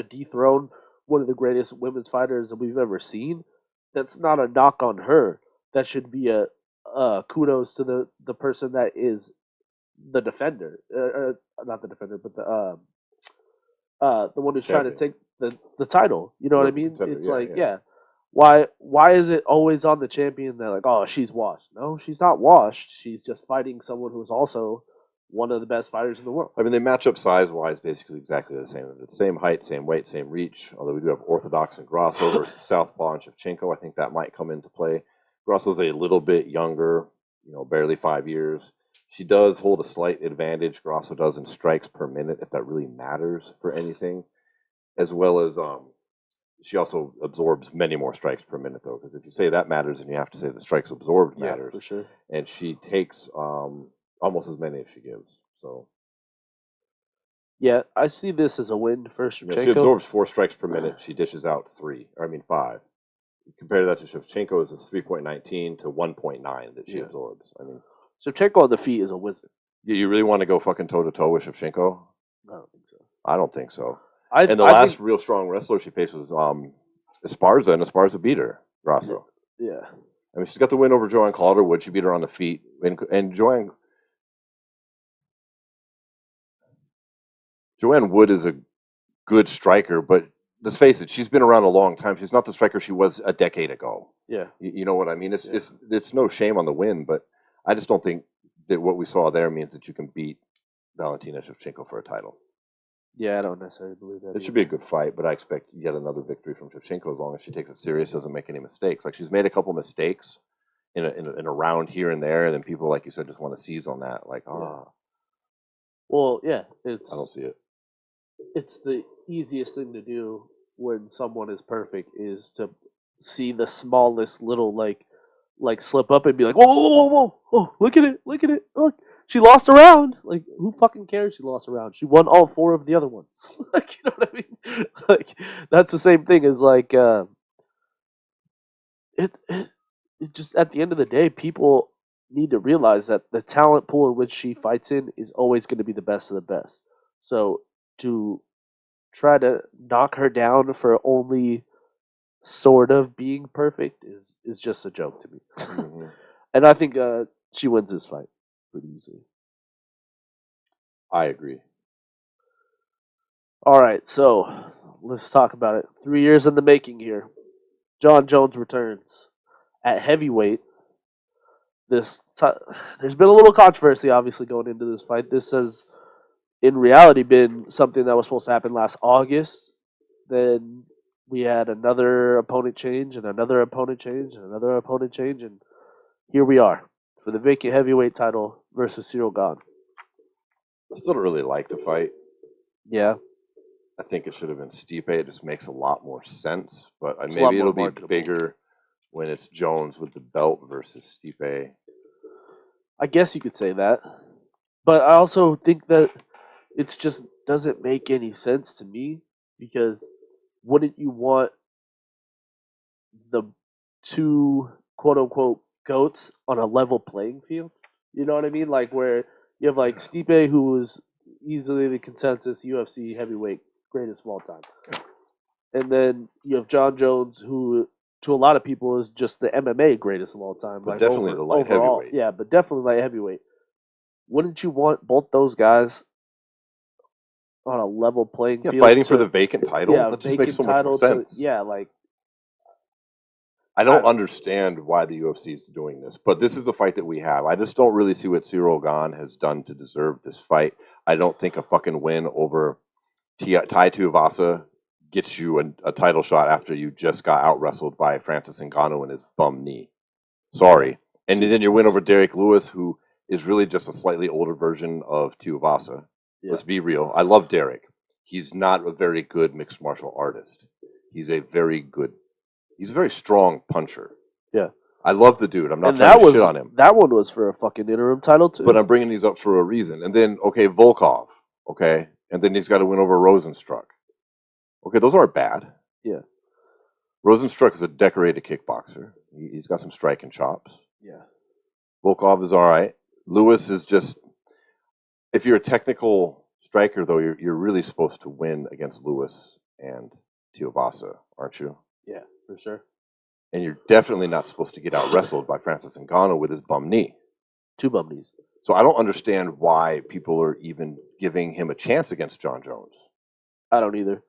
[SPEAKER 2] dethrone one of the greatest women's fighters that we've ever seen, that's not a knock on her. That should be a kudos to the person that is the defender, not the defender, but the one who's trying to
[SPEAKER 1] Champion.
[SPEAKER 2] take the title. You know what I
[SPEAKER 1] The
[SPEAKER 2] mean?
[SPEAKER 1] contender.
[SPEAKER 2] It's
[SPEAKER 1] Yeah,
[SPEAKER 2] like
[SPEAKER 1] yeah.
[SPEAKER 2] yeah. Why is it always on the champion? They're like, oh, she's washed. No, she's not washed. She's just fighting someone who's also one of the best fighters in the world.
[SPEAKER 1] I mean, they match up size-wise basically exactly the same. The same height, same weight, same reach. Although we do have Orthodox and Grasso versus Southpaw and Shevchenko. I think that might come into play. Grasso's a little bit younger, barely 5 years. She does hold a slight advantage. Grasso does in strikes per minute, if that really matters for anything, as well as she also absorbs many more strikes per minute, though, because if you say that matters, then you have to say the strikes absorbed
[SPEAKER 2] Yeah,
[SPEAKER 1] matters.
[SPEAKER 2] for sure.
[SPEAKER 1] And she takes almost as many as she gives. So
[SPEAKER 2] Yeah, I see this as a win for
[SPEAKER 1] she
[SPEAKER 2] Shevchenko.
[SPEAKER 1] absorbs 4 strikes per minute. She dishes out 3, or I mean 5. Compare that to Shevchenko's is 3.19 to 1.9 that she
[SPEAKER 2] Yeah.
[SPEAKER 1] absorbs. I mean,
[SPEAKER 2] Shevchenko on the feet is a wizard.
[SPEAKER 1] you really want to go fucking toe to toe with Shevchenko?
[SPEAKER 2] I don't think so.
[SPEAKER 1] I don't think so.
[SPEAKER 2] I
[SPEAKER 1] And the
[SPEAKER 2] I
[SPEAKER 1] last
[SPEAKER 2] think,
[SPEAKER 1] real strong wrestler she faced was Esparza, and Esparza beat her, Grasso.
[SPEAKER 2] yeah.
[SPEAKER 1] I mean, she's got the win over Joanne Calderwood. She beat her on the feet, and Joanne Wood is a good striker, but let's face it, she's been around a long time. She's not the striker she was a decade ago.
[SPEAKER 2] Yeah.
[SPEAKER 1] You know what I mean?
[SPEAKER 2] Yeah.
[SPEAKER 1] It's no shame on the win, but I just don't think that what we saw there means that you can beat Valentina Shevchenko for a title.
[SPEAKER 2] Yeah, I don't necessarily believe that.
[SPEAKER 1] It should be a good fight, but I expect yet another victory from Shevchenko as long as she takes it serious, doesn't make any mistakes. Like she's made a couple mistakes in a round here and there, and then people, like you said, just want to seize on that. Like,
[SPEAKER 2] Well, yeah,
[SPEAKER 1] I don't see it.
[SPEAKER 2] it's the easiest thing to do when someone is perfect is to see the smallest little like slip up and be like, whoa, whoa, whoa, whoa, whoa, look at it, look, she lost a round. Like, who fucking cares? She lost a round. She won all 4 of the other ones. Like, you know what I mean? Like, that's the same thing as like it just at the end of the day, people need to realize that the talent pool in which she fights in is always going to be the best of the best. So to try to knock her down for only sort of being perfect is just a joke to me.
[SPEAKER 1] Mm-hmm.
[SPEAKER 2] And I think she wins this fight pretty easily.
[SPEAKER 1] I agree.
[SPEAKER 2] All right, so let's talk about it. 3 years in the making here. John Jones returns at heavyweight. There's been a little controversy, obviously, going into this fight. This has, in reality, been something that was supposed to happen last August. Then we had another opponent change, and another opponent change, and another opponent change, and here we are for the vacant heavyweight title versus Cyril Gane.
[SPEAKER 1] I still don't really like the fight.
[SPEAKER 2] Yeah,
[SPEAKER 1] I think it should have been Stipe. It just makes a lot more sense. But
[SPEAKER 2] It's a lot
[SPEAKER 1] maybe
[SPEAKER 2] more
[SPEAKER 1] it'll be
[SPEAKER 2] marketable.
[SPEAKER 1] bigger when it's Jones with the belt versus Stipe.
[SPEAKER 2] I guess you could say that. But I also think that it just doesn't make any sense to me because wouldn't you want the two quote unquote goats on a level playing field? You know what I mean? Like where you have like Stipe, who was easily the consensus UFC heavyweight greatest of all time, and then you have John Jones, who to a lot of people is just the MMA greatest of all time.
[SPEAKER 1] But
[SPEAKER 2] like
[SPEAKER 1] definitely the light
[SPEAKER 2] overall,
[SPEAKER 1] heavyweight.
[SPEAKER 2] yeah, but definitely light heavyweight. Wouldn't you want both those guys on a level playing field?
[SPEAKER 1] Fighting for the vacant title?
[SPEAKER 2] Yeah,
[SPEAKER 1] that just makes so much more sense.
[SPEAKER 2] like
[SPEAKER 1] I don't understand why the UFC is doing this, but this is the fight that we have. I just don't really see what Cyril Gane has done to deserve this fight. I don't think a fucking win over Tai Tuivasa gets you a title shot after you just got out wrestled by Francis Ngannou in his bum knee. Sorry. And then your win over Derek Lewis, who is really just a slightly older version of Tuivasa.
[SPEAKER 2] Yeah.
[SPEAKER 1] Let's be real. I love Derek. He's not a very good mixed martial artist. He's a very strong puncher.
[SPEAKER 2] Yeah.
[SPEAKER 1] I love the dude. I'm not
[SPEAKER 2] and
[SPEAKER 1] trying to shit on him.
[SPEAKER 2] That one was for a fucking interim title too.
[SPEAKER 1] But I'm bringing these up for a reason. And then, okay, Volkov. Okay. And then he's got to win over Rosenstruck. Okay, those aren't bad.
[SPEAKER 2] Yeah.
[SPEAKER 1] Rosenstruck is a decorated kickboxer. He's got some striking chops.
[SPEAKER 2] Yeah.
[SPEAKER 1] Volkov is all right. Lewis is just, if you're a technical striker, though, you're really supposed to win against Lewis and Tuivasa, aren't you?
[SPEAKER 2] Yeah, for sure.
[SPEAKER 1] And you're definitely not supposed to get out wrestled by Francis Ngannou with his bum knee.
[SPEAKER 2] 2 bum knees.
[SPEAKER 1] So I don't understand why people are even giving him a chance against John Jones.
[SPEAKER 2] I don't either.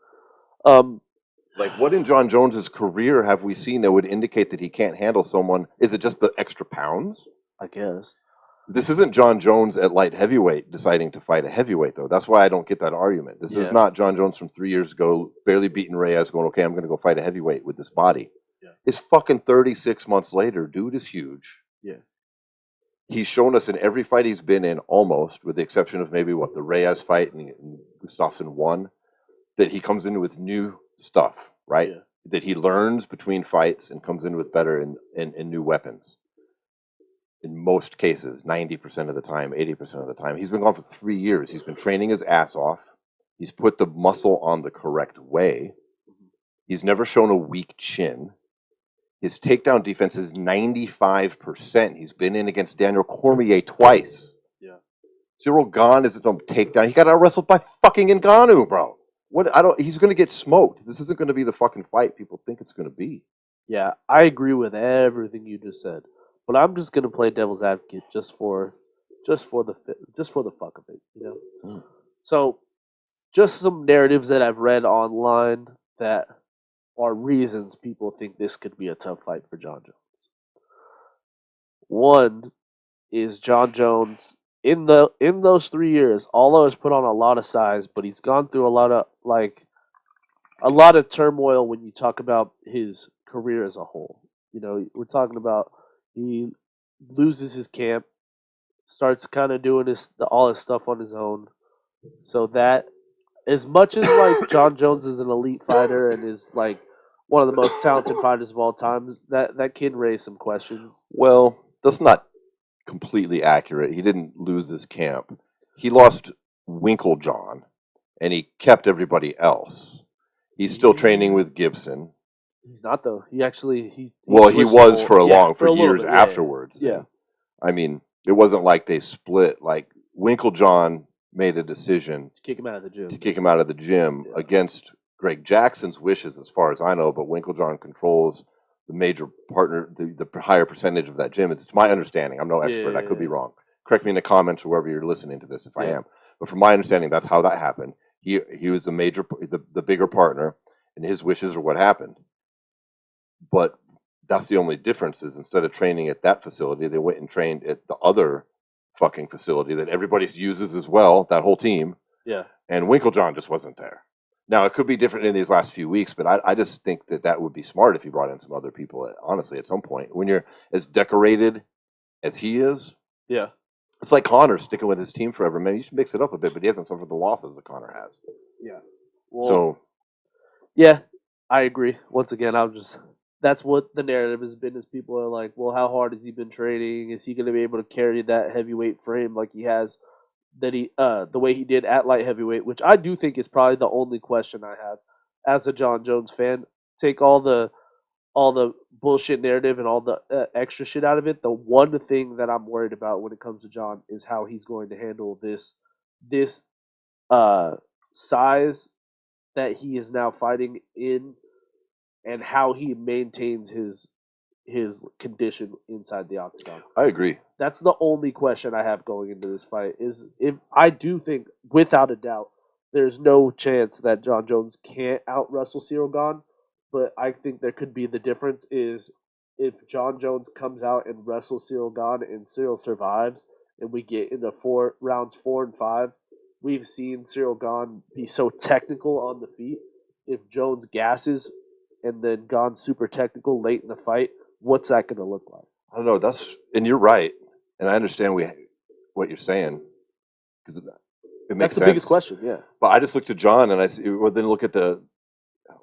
[SPEAKER 1] Like, what in John Jones's career have we seen that would indicate that he can't handle someone? Is it just the extra pounds?
[SPEAKER 2] I guess.
[SPEAKER 1] This isn't John Jones at light heavyweight deciding to fight a heavyweight, though. That's why I don't get that argument. This is not John Jones from 3 years ago, barely beating Reyes, going, okay, I'm going to go fight a heavyweight with this body.
[SPEAKER 2] Yeah.
[SPEAKER 1] It's fucking 36 months later. Dude is huge.
[SPEAKER 2] Yeah.
[SPEAKER 1] He's shown us in every fight he's been in, almost, with the exception of maybe, the Reyes fight and Gustafsson won, that he comes in with new stuff, right?
[SPEAKER 2] Yeah.
[SPEAKER 1] That he learns between fights and comes in with better and new weapons. In most cases, 90% of the time, 80% of the time. He's been gone for 3 years. He's been training his ass off. He's put the muscle on the correct way. He's never shown a weak chin. His takedown defense is 95%. He's been in against Daniel Cormier twice.
[SPEAKER 2] Yeah.
[SPEAKER 1] Cyril Gane isn't no takedown. He got out wrestled by fucking Ngannou, bro. He's going to get smoked. This isn't going to be the fucking fight people think it's going to be.
[SPEAKER 2] Yeah, I agree with everything you just said. But I'm just gonna play devil's advocate just for the fuck of it, you know.
[SPEAKER 1] Mm.
[SPEAKER 2] So, just some narratives that I've read online that are reasons people think this could be a tough fight for John Jones. One is John Jones in those 3 years, although he's put on a lot of size, but he's gone through a lot of turmoil when you talk about his career as a whole. You know, we're talking about he loses his camp, starts kind of doing all his stuff on his own. So that, as much as like John Jones is an elite fighter and is like one of the most talented fighters of all time, that can raise some questions.
[SPEAKER 1] Well, that's not completely accurate. He didn't lose his camp. He lost Winklejohn, and he kept everybody else. He's still training with Gibson.
[SPEAKER 2] He's not though. He
[SPEAKER 1] was for years
[SPEAKER 2] bit,
[SPEAKER 1] afterwards.
[SPEAKER 2] Yeah.
[SPEAKER 1] I mean, it wasn't like they split. Like Winklejohn made a decision
[SPEAKER 2] to kick him out of the gym.
[SPEAKER 1] Against Greg Jackson's wishes, as far as I know. But Winklejohn controls the major partner, the higher percentage of that gym. It's my understanding. I'm no expert. I could be wrong. Correct me in the comments or wherever you're listening to this if I am. But from my understanding, that's how that happened. He was the bigger partner, and his wishes are what happened. But that's the only difference is instead of training at that facility, they went and trained at the other fucking facility that everybody uses as well, that whole team.
[SPEAKER 2] Yeah.
[SPEAKER 1] And Winklejohn just wasn't there. Now, it could be different in these last few weeks, but I just think that would be smart if you brought in some other people, honestly, at some point. When you're as decorated as he is,
[SPEAKER 2] yeah,
[SPEAKER 1] it's like Conor sticking with his team forever. Man, you should mix it up a bit, but he hasn't suffered the losses that Conor has.
[SPEAKER 2] Yeah. Well,
[SPEAKER 1] So
[SPEAKER 2] yeah, I agree. Once again, that's what the narrative has been is people are like, well, how hard has he been training? Is he going to be able to carry that heavyweight frame like he has the way he did at light heavyweight, which I do think is probably the only question I have as a John Jones fan. Take all the bullshit narrative and all the extra shit out of it. The one thing that I'm worried about when it comes to John is how he's going to handle this uh size that he is now fighting in and how he maintains his condition inside the octagon.
[SPEAKER 1] I agree.
[SPEAKER 2] That's the only question I have going into this fight. Is if I do think, without a doubt, there's no chance that John Jones can't out wrestle Cyril Gahn, but I think there could be the difference is if John Jones comes out and wrestles Cyril Gahn and Cyril survives, and we get into rounds 4 and 5. We've seen Cyril Gahn be so technical on the feet. If Jones gasses and then Gahn's super technical late in the fight, what's that going to look like?
[SPEAKER 1] I don't know. And you're right, and I understand what you're saying because it makes
[SPEAKER 2] That's the
[SPEAKER 1] sense.
[SPEAKER 2] biggest question, yeah.
[SPEAKER 1] But I just looked at John and I see. Well, then look at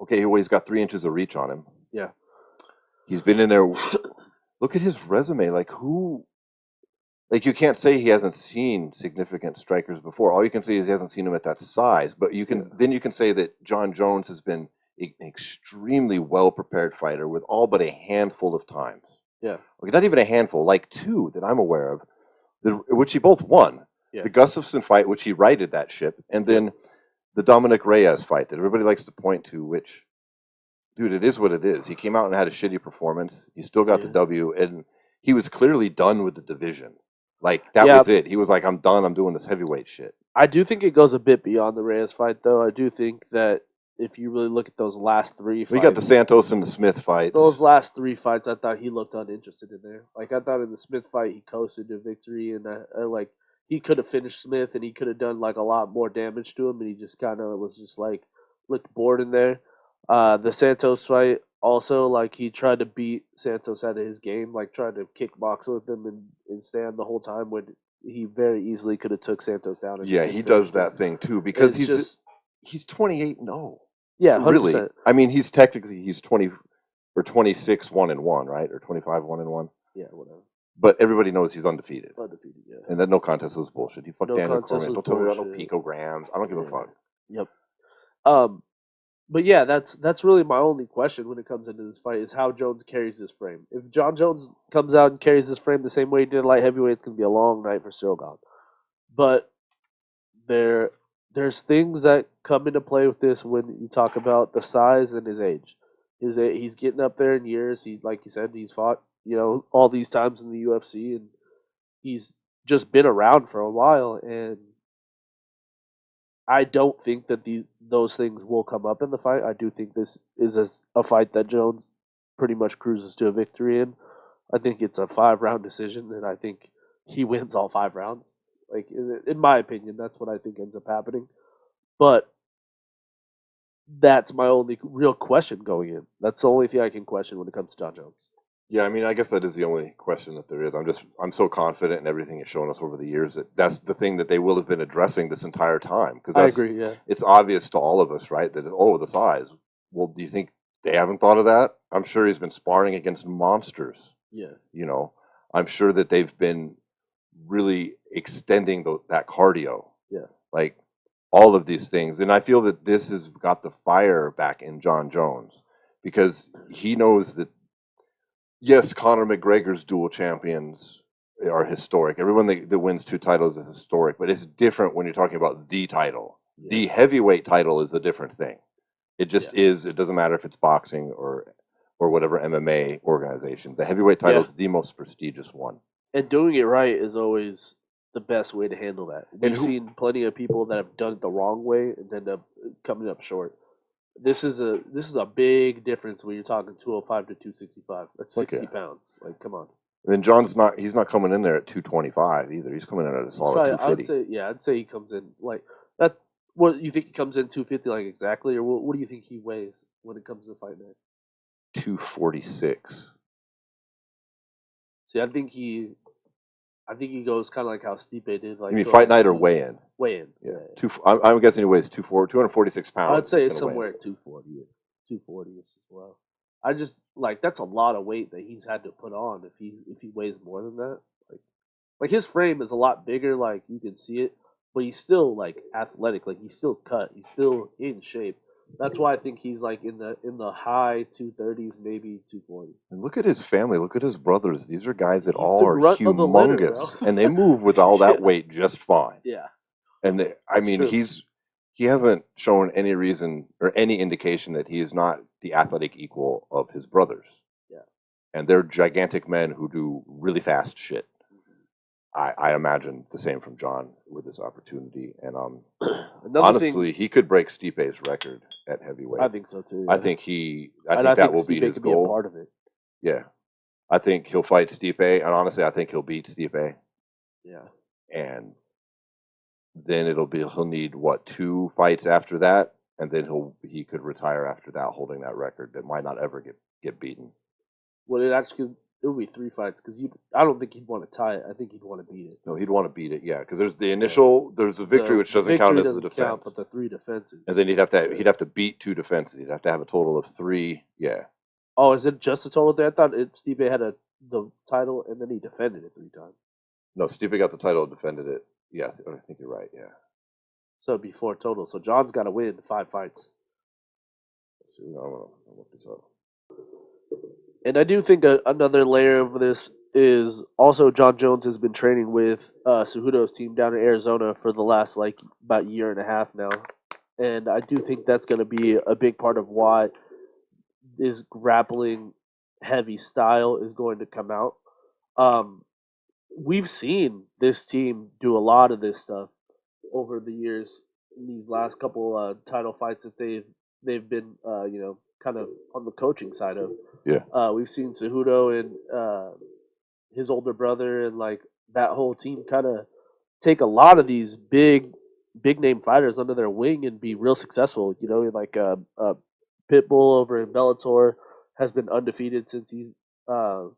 [SPEAKER 1] he's got 3 inches of reach on him.
[SPEAKER 2] Yeah.
[SPEAKER 1] He's been in there. Look at his resume. You can't say he hasn't seen significant strikers before. All you can say is he hasn't seen them at that size. But you can say that John Jones has been an extremely well prepared fighter with all but a handful of times.
[SPEAKER 2] Yeah.
[SPEAKER 1] Okay, not even a handful, like 2 that I'm aware of, which he both won.
[SPEAKER 2] Yeah.
[SPEAKER 1] The Gustafsson fight, which he righted that ship, and then the Dominic Reyes fight that everybody likes to point to, which, dude, it is what it is. He came out and had a shitty performance. He still got the W, and he was clearly done with the division. That was it. He was like, I'm done. I'm doing this heavyweight shit.
[SPEAKER 2] I do think it goes a bit beyond the Reyes fight, though. I do think that if you really look at those last 3 fights.
[SPEAKER 1] We got the Santos and the Smith fights.
[SPEAKER 2] Those last 3 fights, I thought he looked uninterested in there. I thought in the Smith fight, he coasted to victory, and he could have finished Smith, and he could have done, a lot more damage to him, and he just kind of was just, looked bored in there. The Santos fight, also, he tried to beat Santos out of his game, tried to kickbox with him and stand the whole time when he very easily could have took Santos down. And
[SPEAKER 1] he does that thing, too, because he's 28-0.
[SPEAKER 2] Yeah, 100%.
[SPEAKER 1] Really. I mean, he's 20 or 26 1-1, right? Or 25 1-1.
[SPEAKER 2] Yeah, whatever.
[SPEAKER 1] But everybody knows he's undefeated.
[SPEAKER 2] Undefeated, yeah.
[SPEAKER 1] And that no contest was bullshit. He fucked
[SPEAKER 2] No
[SPEAKER 1] Daniel
[SPEAKER 2] contest
[SPEAKER 1] Cormier.
[SPEAKER 2] was
[SPEAKER 1] Don't tell me about no
[SPEAKER 2] bullshit.
[SPEAKER 1] picograms. I don't give a fuck.
[SPEAKER 2] Yep. But yeah, that's really my only question when it comes into this fight is how Jones carries this frame. If John Jones comes out and carries this frame the same way he did light heavyweight, it's gonna be a long night for Cyril Gahn. But there's things that come into play with this when you talk about the size and his age. He's getting up there in years. Like you said, he's fought all these times in the UFC, and he's just been around for a while. And I don't think that those things will come up in the fight. I do think this is a fight that Jones pretty much cruises to a victory in. I think it's a 5-round decision, and I think he wins all 5 rounds. In my opinion, that's what I think ends up happening. But that's my only real question going in. That's the only thing I can question when it comes to John Jones.
[SPEAKER 1] Yeah, I mean, I guess that is the only question that there is. I'm so confident in everything it's shown us over the years that's the thing that they will have been addressing this entire time. Because
[SPEAKER 2] I agree, yeah.
[SPEAKER 1] It's obvious to all of us, right, that, the size. Well, do you think they haven't thought of that? I'm sure he's been sparring against monsters.
[SPEAKER 2] Yeah.
[SPEAKER 1] I'm sure that they've been really extending that cardio.
[SPEAKER 2] Yeah.
[SPEAKER 1] All of these things. And I feel that this has got the fire back in John Jones because he knows that, yes, Conor McGregor's dual champions are historic. Everyone that wins 2 titles is historic, but it's different when you're talking about the title. Yeah. The heavyweight title is a different thing. It just is. It doesn't matter if it's boxing or whatever MMA organization. The heavyweight title is the most prestigious one. And
[SPEAKER 2] doing it right is always the best way to handle that. We've seen plenty of people that have done it the wrong way and end up coming up short. This is a big difference when you're talking 205 to 265. That's 60 pounds. Come on.
[SPEAKER 1] And John's he's not coming in there at 225 either. He's coming in at a solid 250.
[SPEAKER 2] I'd say he comes in that's what you think he comes in 250 exactly, or what do you think he weighs when it comes to fight night?
[SPEAKER 1] 246.
[SPEAKER 2] See, I think he I think he goes kind of like how Stipe did. Like
[SPEAKER 1] You mean
[SPEAKER 2] go
[SPEAKER 1] fight night or
[SPEAKER 2] into
[SPEAKER 1] weigh-in?
[SPEAKER 2] weigh-in.
[SPEAKER 1] Yeah. I'm guessing he weighs 246 pounds.
[SPEAKER 2] I'd say
[SPEAKER 1] He's
[SPEAKER 2] it's
[SPEAKER 1] gonna weigh
[SPEAKER 2] somewhere
[SPEAKER 1] in.
[SPEAKER 2] at 240, 240 as well. I just like that's a lot of weight that he's had to put on if he weighs more than that. Like his frame is a lot bigger, like you can see it, but he's still like athletic, like he's still cut, he's still in shape. That's why I think he's like in the high 230s, maybe 240.
[SPEAKER 1] And look at his family. Look at his brothers. These are guys that
[SPEAKER 2] He's
[SPEAKER 1] all
[SPEAKER 2] the
[SPEAKER 1] are
[SPEAKER 2] runt of the litter, bro.
[SPEAKER 1] humongous, and they move with all that
[SPEAKER 2] Yeah.
[SPEAKER 1] weight just fine.
[SPEAKER 2] Yeah,
[SPEAKER 1] And I
[SPEAKER 2] that's
[SPEAKER 1] mean,
[SPEAKER 2] true.
[SPEAKER 1] he hasn't shown any reason or any indication that he is not the athletic equal of his brothers.
[SPEAKER 2] Yeah.
[SPEAKER 1] And they're gigantic men who do really fast shit. I imagine the same from John with this opportunity. And honestly, he could break Stipe's record at heavyweight.
[SPEAKER 2] I think so too.
[SPEAKER 1] I
[SPEAKER 2] Yeah.
[SPEAKER 1] think that will be
[SPEAKER 2] Stipe
[SPEAKER 1] his
[SPEAKER 2] could
[SPEAKER 1] goal.
[SPEAKER 2] be a part of it.
[SPEAKER 1] Yeah. I think he'll fight Stipe, and honestly, I think he'll beat Stipe.
[SPEAKER 2] Yeah.
[SPEAKER 1] And then he'll need 2 fights after that, and then he could retire after that, holding that record that might not ever get beaten.
[SPEAKER 2] Well, it would be 3 fights because I don't think he'd want to tie it. I think he'd want to beat it.
[SPEAKER 1] No, he'd want to beat it, yeah, because there's there's a victory which doesn't count as the defense,
[SPEAKER 2] but the 3 defenses.
[SPEAKER 1] and then he'd have to beat 2 defenses. He'd have to have a total of 3. Yeah.
[SPEAKER 2] Oh, is it just a total there? I thought Stipe had the title and then he defended it 3 times.
[SPEAKER 1] No, Stipe got the title and defended it. Yeah, I think you're right. Yeah.
[SPEAKER 2] So it'd be 4 total. So John's got to win 5 fights.
[SPEAKER 1] Let's see. I'm gonna look this up.
[SPEAKER 2] And I do think another layer of this is also John Jones has been training with Cejudo's team down in Arizona for the last about year and a half now, and I do think that's going to be a big part of why his grappling heavy style is going to come out. We've seen this team do a lot of this stuff over the years in these last couple title fights that they've been kind of on the coaching side of.
[SPEAKER 1] Yeah.
[SPEAKER 2] We've seen Cejudo and his older brother and like that whole team kind of take a lot of these big name fighters under their wing and be real successful. You know, like Pitbull over in Bellator has been undefeated since he's not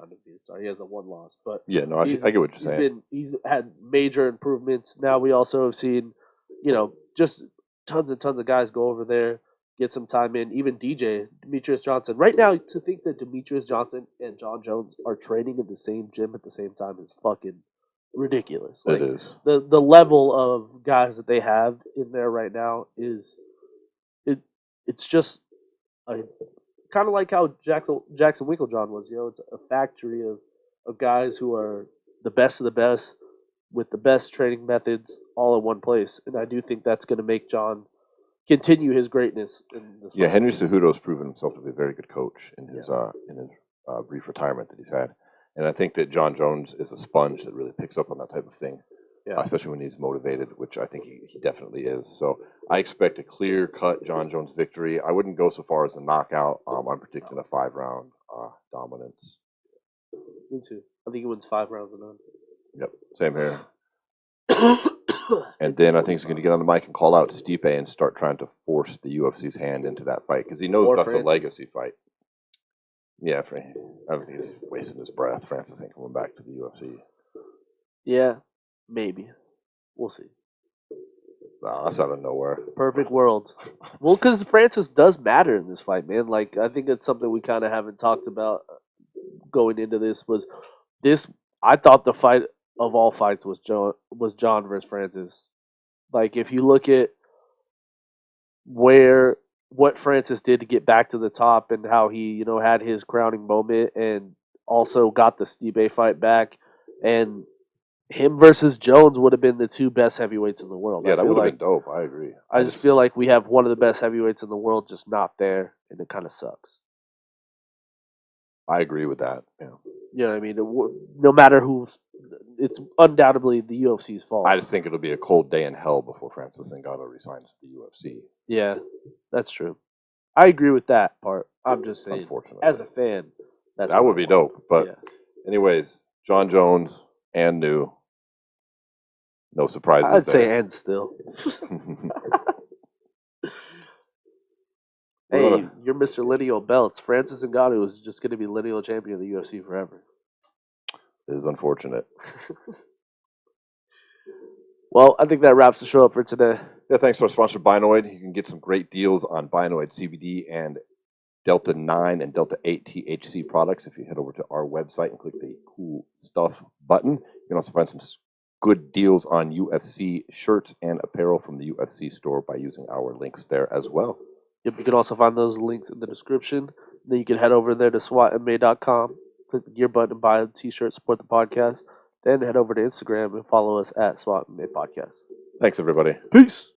[SPEAKER 2] undefeated. Sorry, he has a 1 loss, but
[SPEAKER 1] yeah, no, I get what you're saying.
[SPEAKER 2] He's had major improvements. Now we also have seen, just tons and tons of guys go over there, get some time in. Even Demetrius Johnson. Right now, to think that Demetrius Johnson and John Jones are training in the same gym at the same time is fucking ridiculous. Like,
[SPEAKER 1] it is.
[SPEAKER 2] The level of guys that they have in there right now is it's just kind of like how Jackson Winklejohn was. You know, it's a factory of guys who are the best of the best with the best training methods all in one place. And I do think that's going to make John continue his greatness.
[SPEAKER 1] Yeah, Henry Cejudo's proven himself to be a very good coach in his brief retirement that he's had. And I think that John Jones is a sponge that really picks up on that type of thing, especially when he's motivated, which I think he definitely is. So I expect a clear-cut John Jones victory. I wouldn't go so far as a knockout. I'm predicting a 5-round dominance.
[SPEAKER 2] Me too. I think he wins 5 rounds and none.
[SPEAKER 1] Yep, same here. And then I think he's going to get on the mic and call out Stipe and start trying to force the UFC's hand into that fight because he knows that's a legacy fight. Yeah, I don't think he's wasting his breath. Francis ain't coming back to the UFC.
[SPEAKER 2] Yeah, maybe. We'll see.
[SPEAKER 1] No, that's out of nowhere.
[SPEAKER 2] Perfect world. Well, because Francis does matter in this fight, man. Like, I think it's something we kind of haven't talked about going into this. I thought the fight of all fights was John versus Francis. Like, if you look at what Francis did to get back to the top and how he, had his crowning moment and also got the Stipe fight back, and him versus Jones would have been the 2 best heavyweights in the world.
[SPEAKER 1] Yeah, that would have been dope. I agree.
[SPEAKER 2] I just feel like we have one of the best heavyweights in the world just not there, and it kind of sucks.
[SPEAKER 1] I agree with that. Yeah.
[SPEAKER 2] You know what I mean? No matter it's undoubtedly the UFC's fault.
[SPEAKER 1] I just think it'll be a cold day in hell before Francis Ngannou resigns to the UFC.
[SPEAKER 2] Yeah, that's true. I agree with that part. I'm just saying,
[SPEAKER 1] unfortunately,
[SPEAKER 2] as a fan,
[SPEAKER 1] that would be dope. But anyways, John Jones and new. No surprises
[SPEAKER 2] I'd
[SPEAKER 1] there.
[SPEAKER 2] say and still. Hey, you're Mr. Lineal Belts. Francis Ngannou is just going to be lineal champion of the UFC forever.
[SPEAKER 1] It is unfortunate.
[SPEAKER 2] Well, I think that wraps the show up for today.
[SPEAKER 1] Yeah, thanks to our sponsor, Binoid. You can get some great deals on Binoid CBD and Delta 9 and Delta 8 THC products if you head over to our website and click the Cool Stuff button. You can also find some good deals on UFC shirts and apparel from the UFC store by using our links there as well.
[SPEAKER 2] Yep, you can also find those links in the description. Then you can head over there to SWATMA.com, click the gear button, and buy a t-shirt, support the podcast. Then head over to Instagram and follow us at SWAT MMA Podcast.
[SPEAKER 1] Thanks, everybody.
[SPEAKER 2] Peace.